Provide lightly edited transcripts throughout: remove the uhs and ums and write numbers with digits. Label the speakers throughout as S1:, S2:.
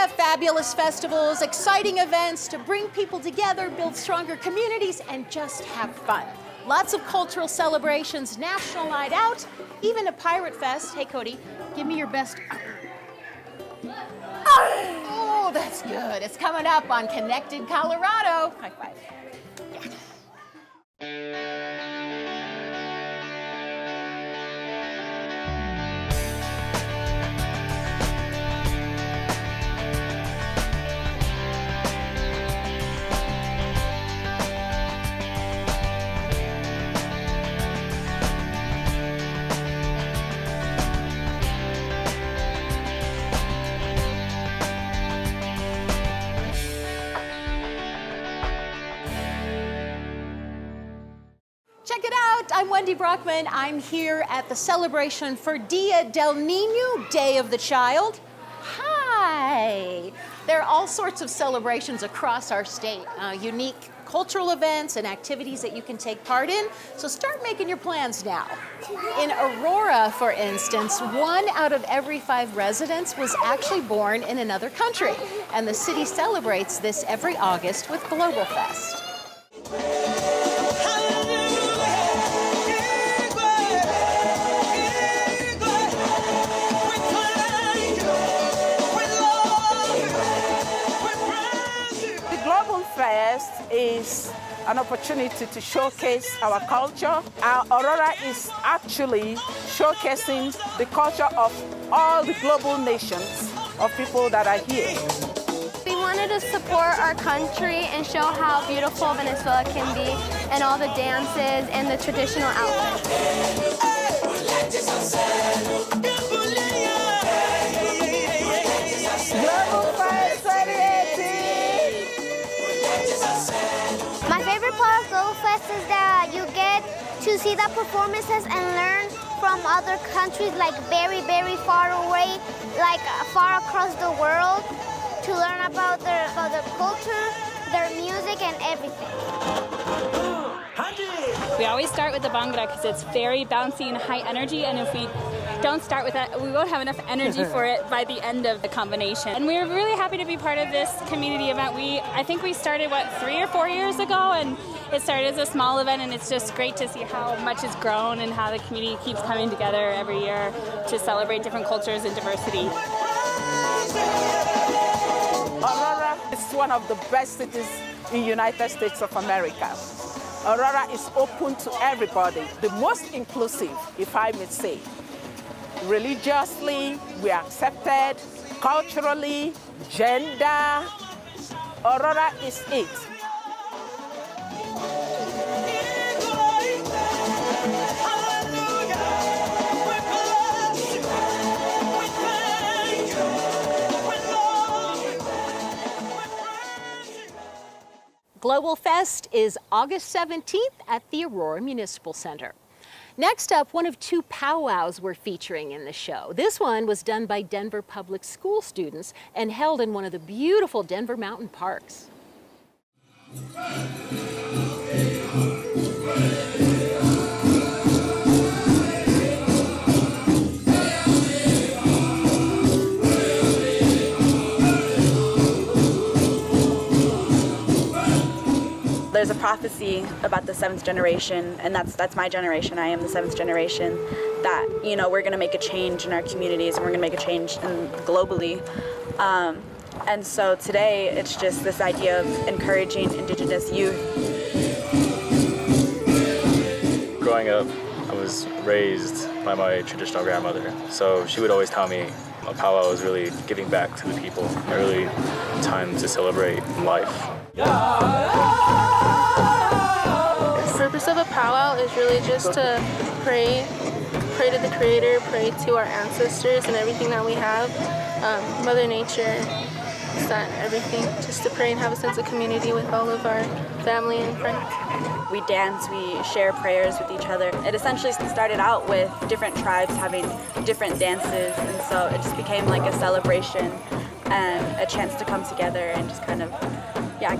S1: have fabulous festivals, exciting events to bring people together, build stronger communities, and just have fun. Lots of cultural celebrations, National Night Out, even a Pirate Fest. Hey, Cody, give me your best. Oh, that's good. It's coming up on Connected Colorado. High five. Check it out, I'm Wendy Brockman. I'm here at the celebration for Dia del Niño, Day of the Child. Hi! There are all sorts of celebrations across our state, unique cultural events and activities that you can take part in, so start making your plans now. In Aurora, for instance, 1 out of every 5 residents was actually born in another country, and the city celebrates this every August with Global Fest.
S2: Fest is an opportunity to showcase our culture. Our Aurora is actually showcasing the culture of all the global nations of people that are here.
S3: We wanted to support our country and show how beautiful Venezuela can be and all the dances and the traditional outfits.
S4: My favorite part of Global Fest is that you get to see the performances and learn from other countries, like very, very far away, like far across the world, to learn about their culture, their music, and everything.
S5: We always start with the Bhangra because it's very bouncy and high energy, and if we don't start with that, we won't have enough energy for it by the end of the combination. And we're really happy to be part of this community event. I think we started, 3 or 4 years ago, and it started as a small event, and it's just great to see how much it's grown and how the community keeps coming together every year to celebrate different cultures and diversity.
S2: Aurora is one of the best cities in the United States of America. Aurora is open to everybody, the most inclusive, if I may say. Religiously, we are accepted. Culturally, gender, Aurora is it.
S1: Global Fest is August 17th at the Aurora Municipal Center. Next up, one of 2 powwows we're featuring in the show. This one was done by Denver Public School students and held in one of the beautiful Denver mountain parks.
S6: There's a prophecy about the 7th generation, and that's my generation. I am the 7th generation. That we're going to make a change in our communities, and we're going to make a change globally. And so today, it's just this idea of encouraging Indigenous youth.
S7: Growing up, I was raised by my traditional grandmother, so she would always tell me a powwow is really giving back to the people, a really time to celebrate life.
S3: The purpose of a powwow is really just to pray to the Creator, pray to our ancestors and everything that we have, Mother Nature, sun, everything, just to pray and have a sense of community with all of our family and friends.
S6: We dance, we share prayers with each other. It essentially started out with different tribes having different dances, and so it just became like a celebration and a chance to come together and just kind of,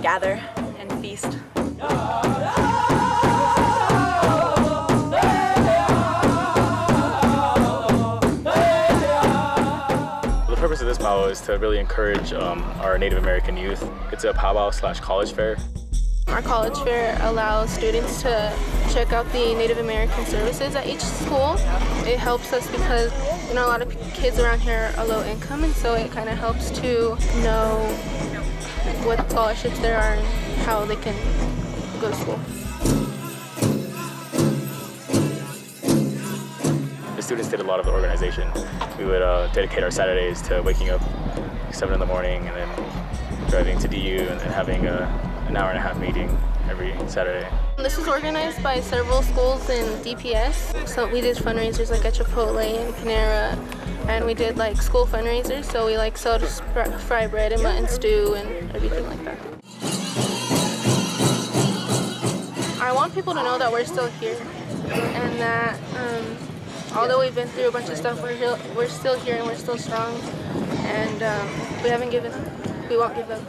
S6: gather and feast.
S7: The purpose of this powwow powwow is to really encourage our Native American youth. It's a powwow/college fair.
S3: Our college fair allows students to check out the Native American services at each school. It helps us because a lot of kids around here are low income, and so it kind of helps to know what scholarships there are and how they can go to school.
S7: The students did a lot of the organization. We would dedicate our Saturdays to waking up 7 in the morning and then driving to DU and then having an hour and a half meeting every Saturday.
S3: This was organized by several schools in DPS. So we did fundraisers like at Chipotle and Panera, and we did like school fundraisers. So we sold fry bread and mutton stew and everything like that. I want people to know that we're still here and that although we've been through a bunch of stuff, we're still here and we're still strong, and we haven't given up. We won't give up.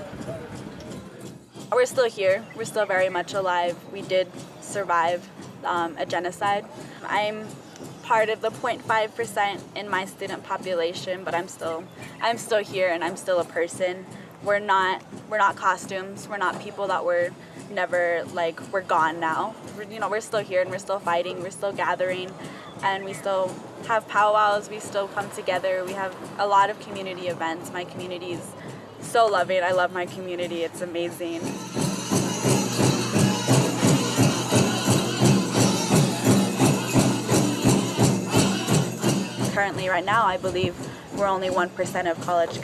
S6: We're still here. We're still very much alive. We did survive a genocide. I'm part of the 0.5% in my student population, but I'm still here and I'm still a person. We're not costumes. We're not people that were never we're gone now. We're still here and we're still fighting. We're still gathering, and we still have powwows. We still come together. We have a lot of community events. My community's so loving. I love my community. It's amazing. Currently, right now, I believe we're only 1% of college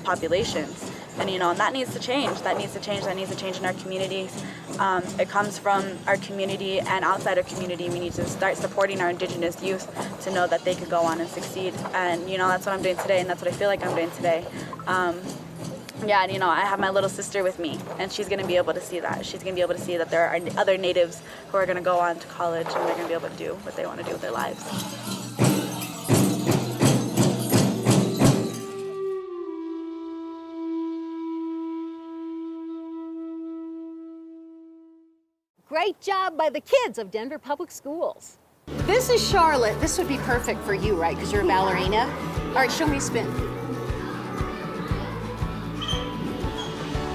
S6: populations. And and that needs to change. That needs to change in our communities. It comes from our community and outside our community. We need to start supporting our Indigenous youth to know that they could go on and succeed. And that's what I'm doing today, and that's what I feel like I'm doing today. I have my little sister with me, and she's going to be able to see that. She's going to be able to see that there are other natives who are going to go on to college, and they're going to be able to do what they want to do with their lives.
S1: Great job by the kids of Denver Public Schools. This is Charlotte. This would be perfect for you, right? Because you're a ballerina. All right, show me a spin.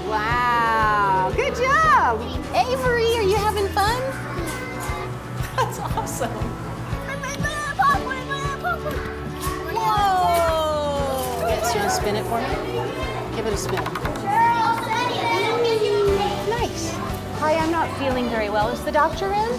S1: Wow, good job. Avery, are you having fun? That's awesome. Whoa. Yes, you want to spin it for me? Give it a spin. Nice. Hi, I'm not feeling very well. Is the doctor in?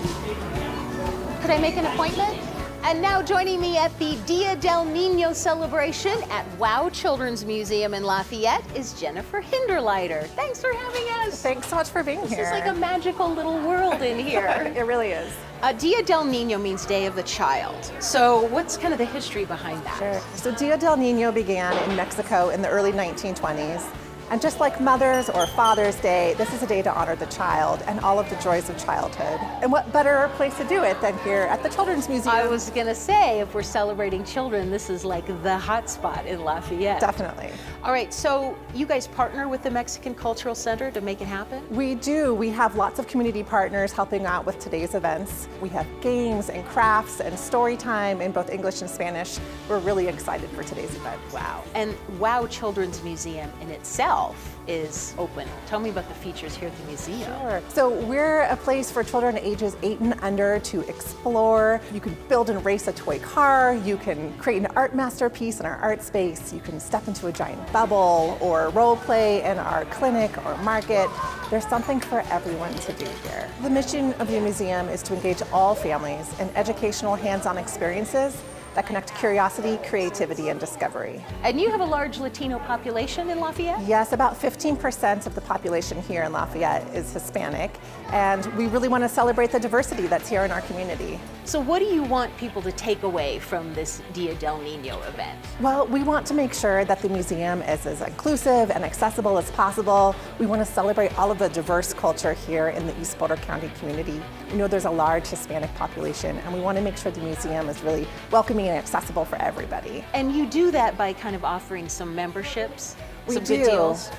S1: Could I make an appointment? And now joining me at the Dia del Niño celebration at WOW Children's Museum in Lafayette is Jennifer Hinderleiter. Thanks for having us.
S8: Thanks so much for being here.
S1: This is like a magical little world in here.
S8: It really is.
S1: Dia del Niño means Day of the Child. So what's kind of the history behind that?
S8: Sure. So Dia del Niño began in Mexico in the early 1920s. And just like Mother's or Father's Day, this is a day to honor the child and all of the joys of childhood. And what better place to do it than here at the Children's Museum?
S1: I was gonna say, if we're celebrating children, this is like the hot spot in Lafayette.
S8: Definitely.
S1: All right, so you guys partner with the Mexican Cultural Center to make it happen?
S8: We do. We have lots of community partners helping out with today's events. We have games and crafts and story time in both English and Spanish. We're really excited for today's event.
S1: Wow. And WOW Children's Museum in itself is open. Tell me about the features here at the museum.
S8: Sure. So we're a place for children ages 8 and under to explore. You can build and race a toy car. You can create an art masterpiece in our art space. You can step into a giant bubble or role play in our clinic or market. There's something for everyone to do here. The mission of the museum is to engage all families in educational hands-on experiences that connect curiosity, creativity, and discovery.
S1: And you have a large Latino population in Lafayette?
S8: Yes, about 15% of the population here in Lafayette is Hispanic, and we really want to celebrate the diversity that's here in our community.
S1: So what do you want people to take away from this Dia del Niño event?
S8: Well, we want to make sure that the museum is as inclusive and accessible as possible. We want to celebrate all of the diverse culture here in the East Boulder County community. We know there's a large Hispanic population, and we want to make sure the museum is really welcoming and accessible for everybody.
S1: And you do that by kind of offering some memberships,
S8: We
S1: some
S8: do.
S1: good deals.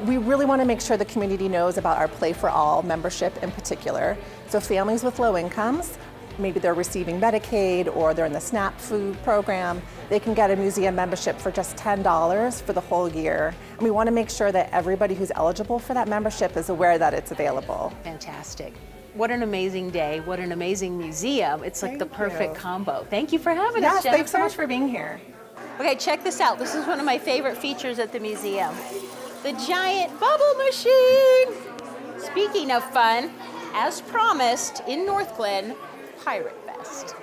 S8: We really want to make sure the community knows about our Play for All membership in particular. So families with low incomes, maybe they're receiving Medicaid or they're in the SNAP food program, they can get a museum membership for just $10 for the whole year. And we want to make sure that everybody who's eligible for that membership is aware that it's available.
S1: Fantastic. What an amazing day. What an amazing museum. It's like the perfect
S8: you.
S1: combo. Thank you for having
S8: Yes,
S1: us, Jennifer.
S8: thanks so much for being here.
S1: Okay, check this out. This is one of my favorite features at the museum. The giant bubble machine. Speaking of fun, as promised in North Glen, Pirate Fest.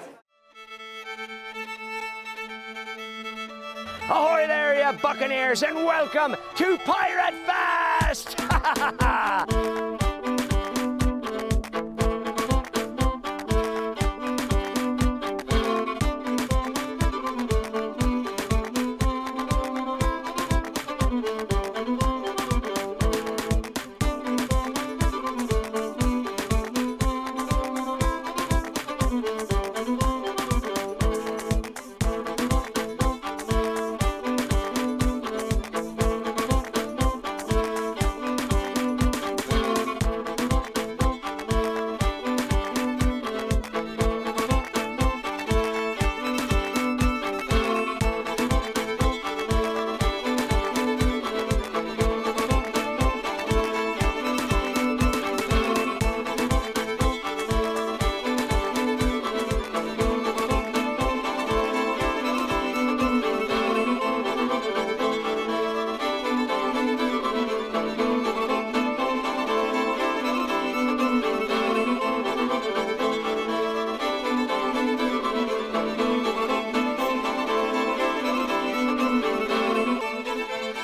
S9: Ahoy there, you Buccaneers, and welcome to Pirate Fest!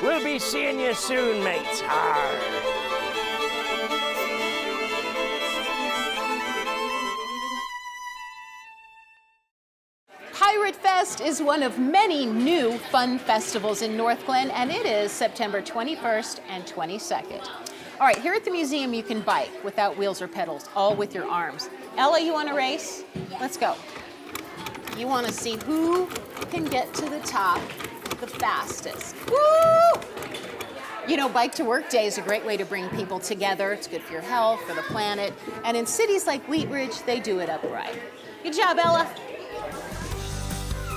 S9: We'll be seeing you soon, mates. Arr.
S1: Pirate Fest is one of many new fun festivals in North Glen, and it is September 21st and 22nd. All right, here at the museum, you can bike without wheels or pedals, all with your arms. Ella, you want to race? Let's go. You want to see who can get to the top the fastest. Woo! You know, Bike to Work Day is a great way to bring people together. It's good for your health, for the planet. And in cities like Wheat Ridge, they do it upright. Good job, Ella.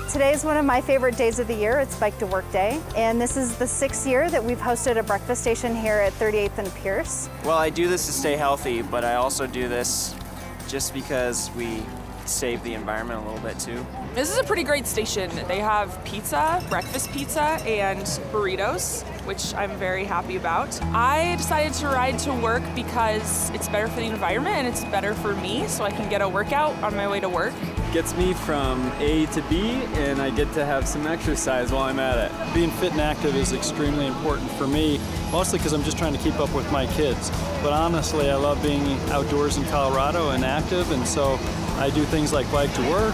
S10: Today is one of my favorite days of the year. It's Bike to Work Day. And this is the 6th year that we've hosted a breakfast station here at 38th and Pierce.
S11: Well, I do this to stay healthy, but I also do this just because we save the environment a little bit too.
S12: This is a pretty great station. They have pizza, breakfast pizza, and burritos, which I'm very happy about. I decided to ride to work because it's better for the environment and it's better for me, so I can get a workout on my way to work.
S13: Gets me from A to B, and I get to have some exercise while I'm at it. Being fit and active is extremely important for me, mostly because I'm just trying to keep up with my kids. But honestly, I love being outdoors in Colorado and active, and so I do things like bike to work.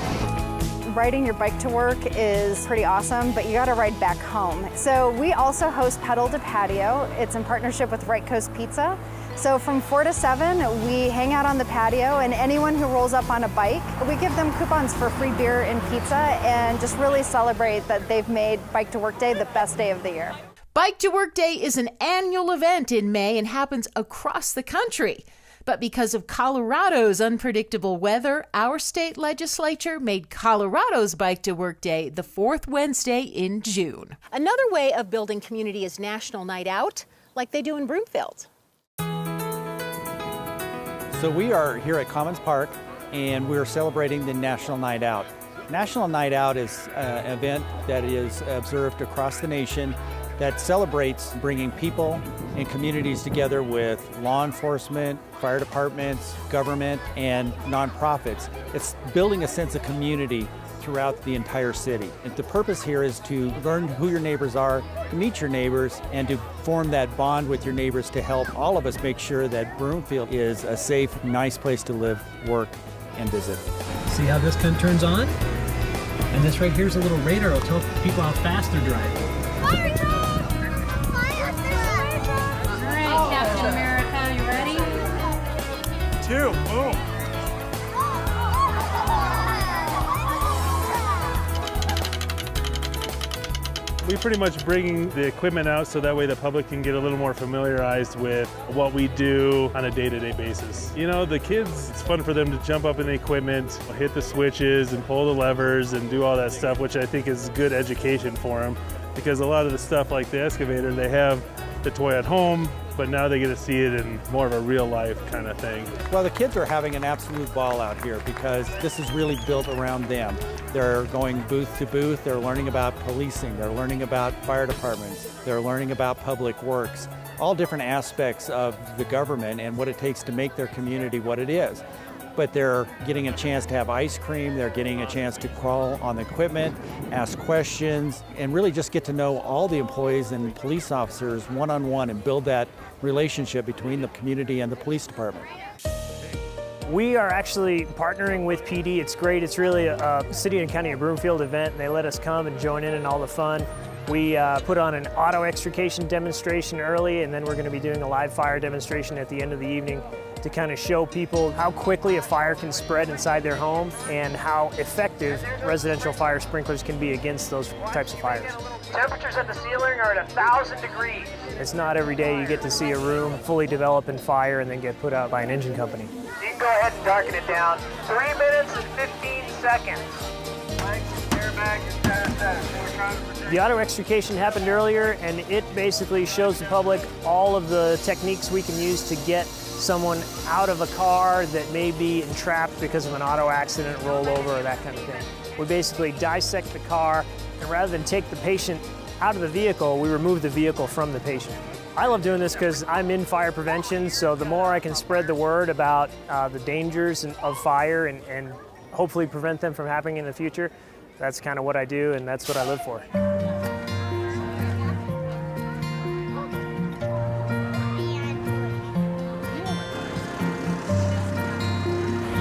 S10: Riding your bike to work is pretty awesome, but you gotta ride back home. So we also host Pedal to Patio. It's in partnership with Right Coast Pizza. So from 4 to 7, we hang out on the patio, and anyone who rolls up on a bike, we give them coupons for free beer and pizza, and just really celebrate that they've made Bike to Work Day the best day of the year.
S1: Bike to Work Day is an annual event in May and happens across the country. But because of Colorado's unpredictable weather, our state legislature made Colorado's Bike to Work Day the 4th Wednesday in June. Another way of building community is National Night Out, like they do in Broomfield.
S14: So we are here at Commons Park, and we're celebrating the National Night Out. National Night Out is an event that is observed across the nation that celebrates bringing people and communities together with law enforcement, fire departments, government, and nonprofits. It's building a sense of community throughout the entire city. And the purpose here is to learn who your neighbors are, to meet your neighbors, and to form that bond with your neighbors to help all of us make sure that Broomfield is a safe, nice place to live, work, and visit.
S15: See how this gun turns on? And this right here is a little radar. It'll tell people how fast they're driving.
S5: All right, Captain America, you ready?
S15: 2, boom.
S14: We
S16: pretty much bringing the equipment out so that way the public can get a little more familiarized with what we do on a day-to-day basis. You know, the kids, it's fun for them to jump up in the equipment, hit the switches and pull the levers and do all that stuff, which I think is good education for them, because a lot of the stuff like the excavator, they have the toy at home, but now they get to see it in more of a real life kind of thing.
S14: Well, the kids are having an absolute ball out here because this is really built around them. They're going booth to booth, they're learning about policing, they're learning about fire departments, they're learning about public works, all different aspects of the government and what it takes to make their community what it is. But they're getting a chance to have ice cream, they're getting a chance to crawl on the equipment, ask questions, and really just get to know all the employees and police officers one-on-one and build that relationship between the community and the police department.
S17: We are actually partnering with PD. It's great. It's really a City and County of Broomfield event, and they let us come and join in all the fun. We put on an auto extrication demonstration early, and then we're going to be doing a live fire demonstration at the end of the evening to kind of show people how quickly a fire can spread inside their home and how effective residential fire sprinklers can be against those types of fires.
S18: Temperatures at the ceiling are at 1,000 degrees.
S17: It's not every day you get to see a room fully develop in fire and then get put out by an engine company.
S18: You can go ahead and darken it down. 3 minutes and 15 seconds.
S17: The auto extrication happened earlier, and it basically shows the public all of the techniques we can use to get someone out of a car that may be entrapped because of an auto accident, rollover, or that kind of thing. We basically dissect the car, and rather than take the patient out of the vehicle, we remove the vehicle from the patient. I love doing this because I'm in fire prevention, so the more I can spread the word about the dangers of fire and hopefully prevent them from happening in the future, that's kind of what I do, and that's what I live for.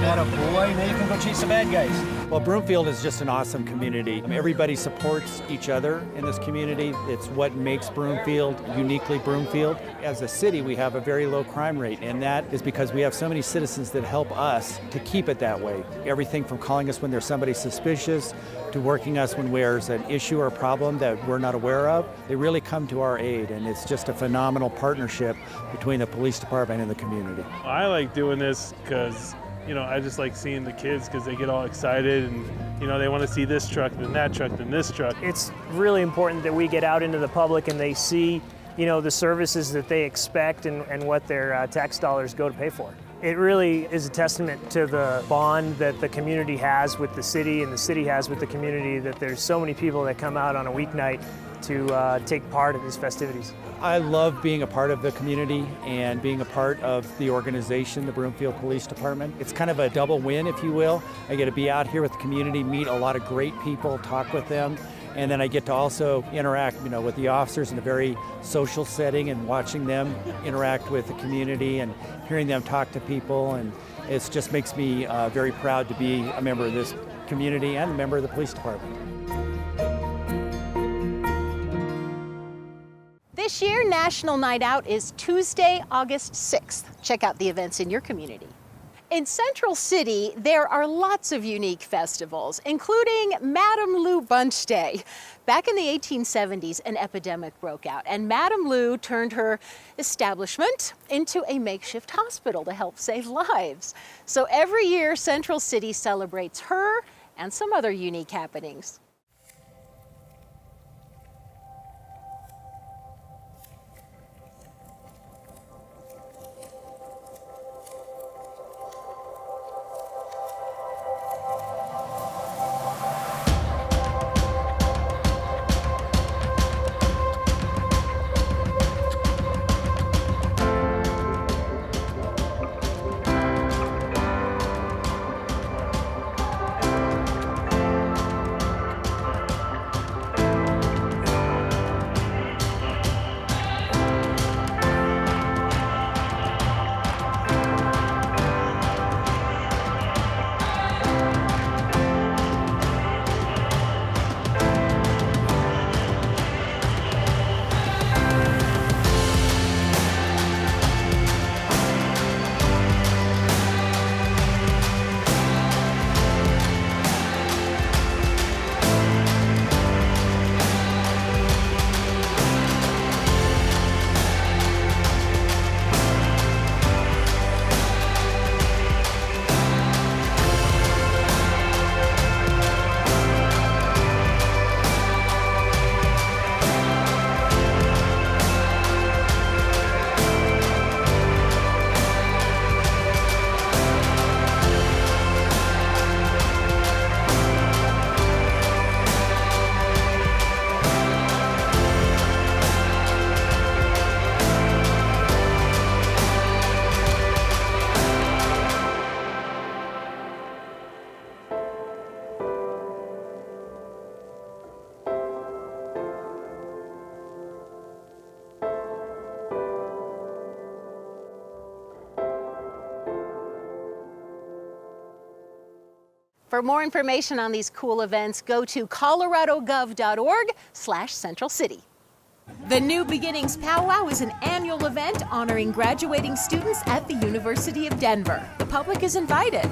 S9: Atta boy, now you can go chase the bad guys.
S14: Well, Broomfield is just an awesome community. Everybody supports each other in this community. It's what makes Broomfield uniquely Broomfield. As a city, we have a very low crime rate, and that is because we have so many citizens that help us to keep it that way. Everything from calling us when there's somebody suspicious to working us when there's an issue or problem that we're not aware of. They really come to our aid, and it's just a phenomenal partnership between the police department and the community.
S16: I like doing this because, you know, I just like seeing the kids because they get all excited and, you know, they want to see this truck, then that truck, then this truck.
S17: It's really important that we get out into the public and they see, you know, the services that they expect and what their tax dollars go to pay for. It really is a testament to the bond that the community has with the city and the city has with the community, that there's so many people that come out on a weeknight to take part in these festivities.
S14: I love being a part of the community and being a part of the organization, the Broomfield Police Department. It's kind of a double win, if you will. I get to be out here with the community, meet a lot of great people, talk with them, and then I get to also interact, you know, with the officers in a very social setting and watching them interact with the community and hearing them talk to people, and it just makes me very proud to be a member of this community and a member of the police department.
S1: This year, National Night Out is Tuesday, August 6th. Check out the events in your community. In Central City, there are lots of unique festivals, including Madame Lou Bunch Day. Back in the 1870s, an epidemic broke out, and Madame Lou turned her establishment into a makeshift hospital to help save lives. So every year, Central City celebrates her and some other unique happenings. For more information on these cool events, go to coloradogov.org/Central City. The New Beginnings Powwow is an annual event honoring graduating students at the University of Denver. The public is invited.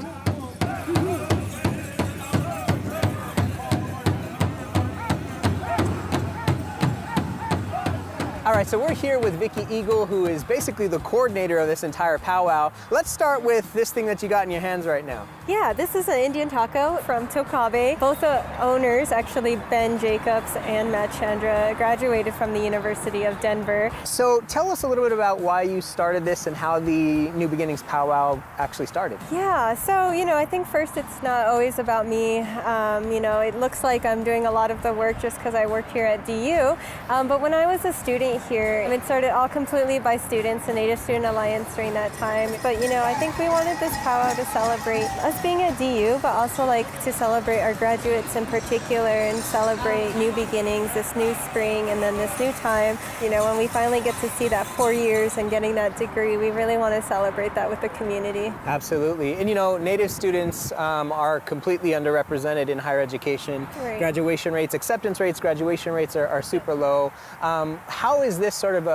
S19: All right, so we're here with Vicki Eagle, who is basically the coordinator of this entire powwow. Let's start with this thing that you got in your hands right now.
S20: Yeah, this is an Indian taco from Tokabe. Both the owners, actually Ben Jacobs and Matt Chandra, graduated from the University of Denver.
S19: So tell us a little bit about why you started this and how the New Beginnings powwow actually started.
S20: Yeah, so, I think first it's not always about me. It looks like I'm doing a lot of the work just because I work here at DU. But when I was a student here, it started all completely by students, the Native Student Alliance during that time. But, I think we wanted this powwow to celebrate us being at DU, but also to celebrate our graduates in particular and celebrate new beginnings, this new spring, and then this new time. When we finally get to see that 4 years and getting that degree, we really want to celebrate that with the community.
S19: Absolutely. And Native students are completely underrepresented in higher education.
S20: Right.
S19: Graduation rates, acceptance rates, graduation rates are super low. How is this sort of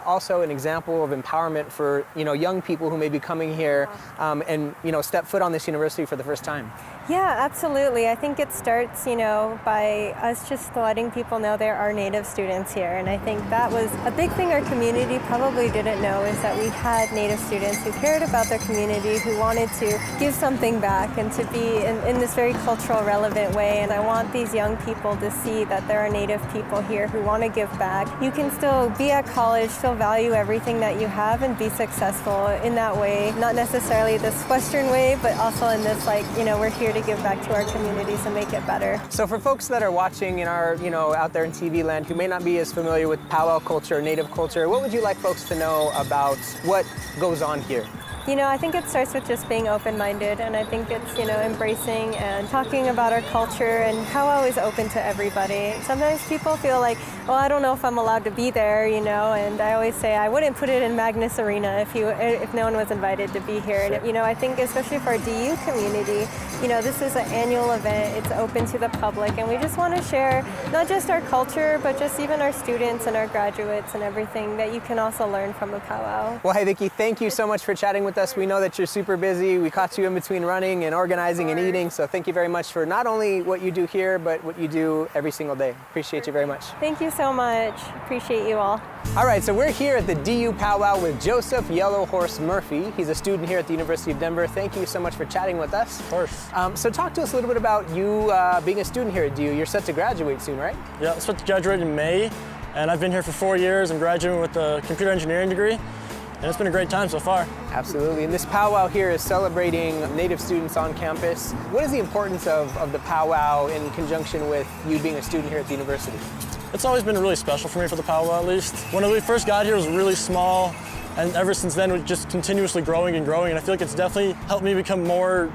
S19: also an example of empowerment for young people who may be coming here and step foot on this university for the first time?
S20: Yeah, absolutely. I think it starts, by us just letting people know there are Native students here. And I think that was a big thing our community probably didn't know, is that we had Native students who cared about their community, who wanted to give something back and to be in this very cultural relevant way. And I want these young people to see that there are Native people here who want to give back. You can still be at college, still value everything that you have and be successful in that way. Not necessarily this Western way, but also in this we're here to give back to our communities and make it better.
S19: So for folks that are watching and are, out there in TV land who may not be as familiar with powwow culture, Native culture, what would you like folks to know about what goes on here?
S20: I think it starts with just being open-minded, and I think it's, embracing and talking about our culture, and powwow is open to everybody. Sometimes people feel like, well, I don't know if I'm allowed to be there, and I always say I wouldn't put it in Magnus Arena if no one was invited to be here. And, I think especially for our DU community, this is an annual event, it's open to the public, and we just want to share not just our culture, but just even our students and our graduates and everything that you can also learn from a powwow.
S19: Well, hey, Vicki, thank you so much for chatting with us. We know that you're super busy. We caught you in between running and organizing and eating, so thank you very much for not only what you do here, but what you do every single day. Appreciate you very much.
S20: Thank you so much. Appreciate you all.
S19: All right, so we're here at the DU Powwow with Joseph Yellow Horse Murphy. He's a student here at the University of Denver. Thank you so much for chatting with us.
S21: Of course.
S19: So talk to us a little bit about you being a student here at DU. You're set to graduate soon, right?
S21: Yeah, I'm set to graduate in May, and I've been here for 4 years. I'm graduating with a computer engineering degree, and it's been a great time so far.
S19: Absolutely, and this powwow here is celebrating Native students on campus. What is the importance of the powwow in conjunction with you being a student here at the university?
S21: It's always been really special for me for the powwow, at least. When we first got here, it was really small, and ever since then, we're just continuously growing and growing, and I feel like it's definitely helped me become more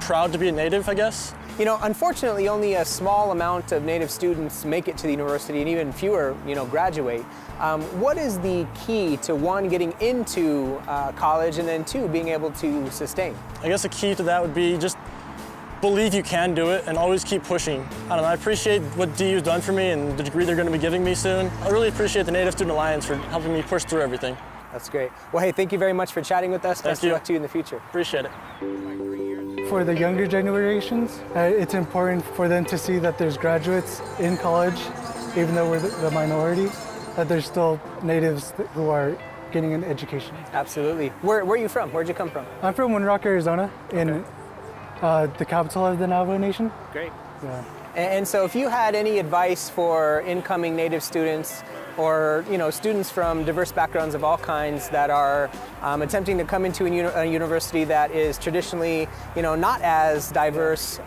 S21: proud to be a Native, I guess.
S19: Unfortunately, only a small amount of Native students make it to the university, and even fewer, graduate. What is the key to, one, getting into college, and then two, being able to sustain?
S21: I guess the key to that would be just believe you can do it and always keep pushing. I don't know, I appreciate what DU's done for me and the degree they're going to be giving me soon. I really appreciate the Native Student Alliance for helping me push through everything.
S19: That's great. Well, hey, thank you very much for chatting with us. Best of luck to you in the future.
S21: Appreciate it.
S22: For the younger generations, it's important for them to see that there's graduates in college, even though we're the minority, that there's still Natives who are getting an education.
S19: Absolutely. Where are you from? Where'd you come from?
S22: I'm from Wind Rock, Arizona, in the capital of the Navajo Nation.
S19: Great.
S22: Yeah.
S19: And so if you had any advice for incoming Native students or students from diverse backgrounds of all kinds that are attempting to come into a university that is traditionally not as diverse,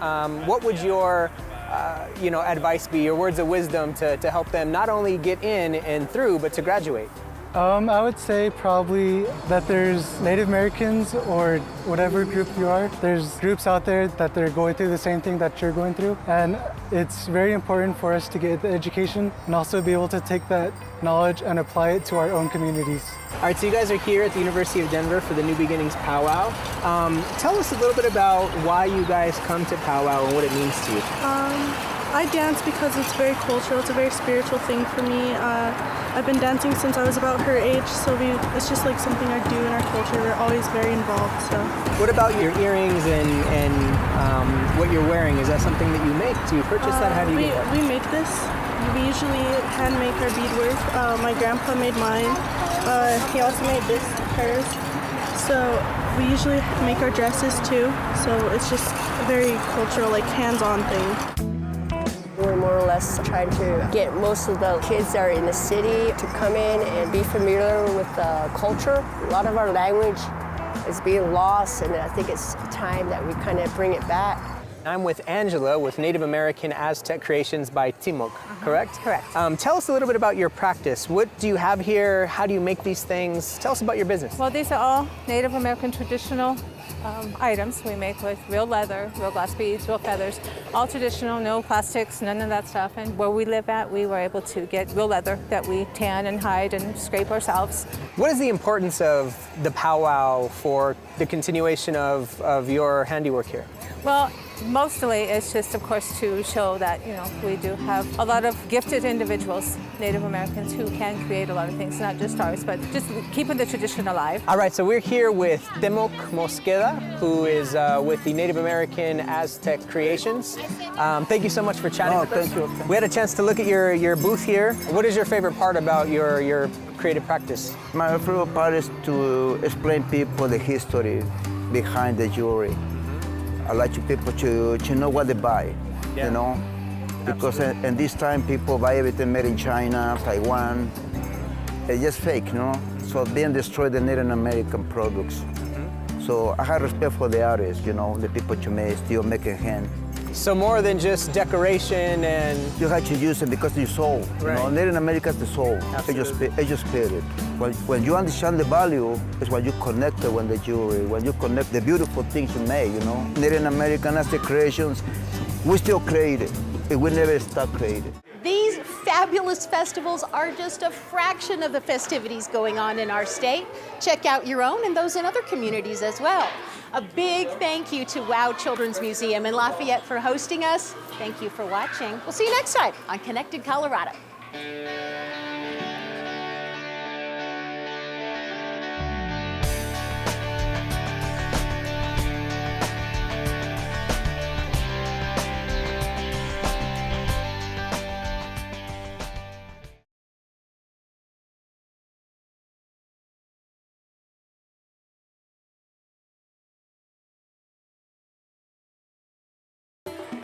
S19: what would your advice be, your words of wisdom to help them not only get in and through, but to graduate?
S22: I would say probably that there's Native Americans or whatever group you are. There's groups out there that they're going through the same thing that you're going through. And it's very important for us to get the education and also be able to take that knowledge and apply it to our own communities.
S19: All right, so you guys are here at the University of Denver for the New Beginnings Powwow. Tell us a little bit about why you guys come to Powwow and what it means to you.
S2: I dance because it's very cultural. It's a very spiritual thing for me. I've been dancing since I was about her age, so it's just like something I do in our culture. We're always very involved. So.
S19: What about your earrings and what you're wearing? Is that something that you make? Do you purchase that? How do you get that?
S2: We make this. We usually hand make our beadwork. My grandpa made mine. He also made this, hers. So we usually make our dresses too. So it's just a very cultural, like hands-on thing.
S4: We're more or less trying to get most of the kids that are in the city to come in and be familiar with the culture. A lot of our language is being lost, and I think it's time that we kind of bring it back.
S19: I'm with Angela with Native American Aztec Creations by Timok, correct?
S23: Correct.
S19: Tell us a little bit about your practice. What do you have here? How do you make these things? Tell us about your business.
S23: Well, these are all Native American traditional items we make with real leather, real glass beads, real feathers, all traditional, no plastics, none of that stuff. And where we live at, we were able to get real leather that we tan and hide and scrape ourselves.
S19: What is the importance of the powwow for the continuation of your handiwork here?
S23: Well, mostly it's just, of course, to show that, you know, we do have a lot of gifted individuals, Native Americans, who can create a lot of things, not just ours, but just keeping the tradition alive.
S19: All right, so we're here with Timok Mosqueda, who is with the Native American Aztec Creations. Thank you so much for chatting with us.
S24: Thank you.
S19: We had a chance to look at your booth here. What is your favorite part about your creative practice?
S24: My favorite part is to explain people the history behind the jewelry. I like people to know what they buy, you know, because in this time people buy everything made in China, Taiwan. It's just fake, you know. So then destroy the Native American products. So I have respect for the artists, you know, the people to still make a hand.
S19: So more than just decoration and...
S24: You have to use it because it's soul.
S19: Right.
S24: You know, Native America is the soul. It's just spirit. When you understand the value, is when you connect it with the jewelry, when you connect the beautiful things you make, you know. Native American Aztec creations, we still create it. We never stop creating.
S1: These fabulous festivals are just a fraction of the festivities going on in our state. Check out your own and those in other communities as well. A big thank you to WOW Children's Museum in Lafayette for hosting us. Thank you for watching. We'll see you next time on Connected Colorado.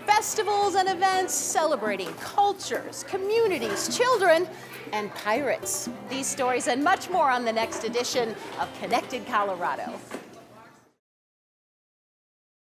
S1: Festivals and events celebrating cultures, communities, children, and pirates. These stories and much more on the next edition of Connected Colorado.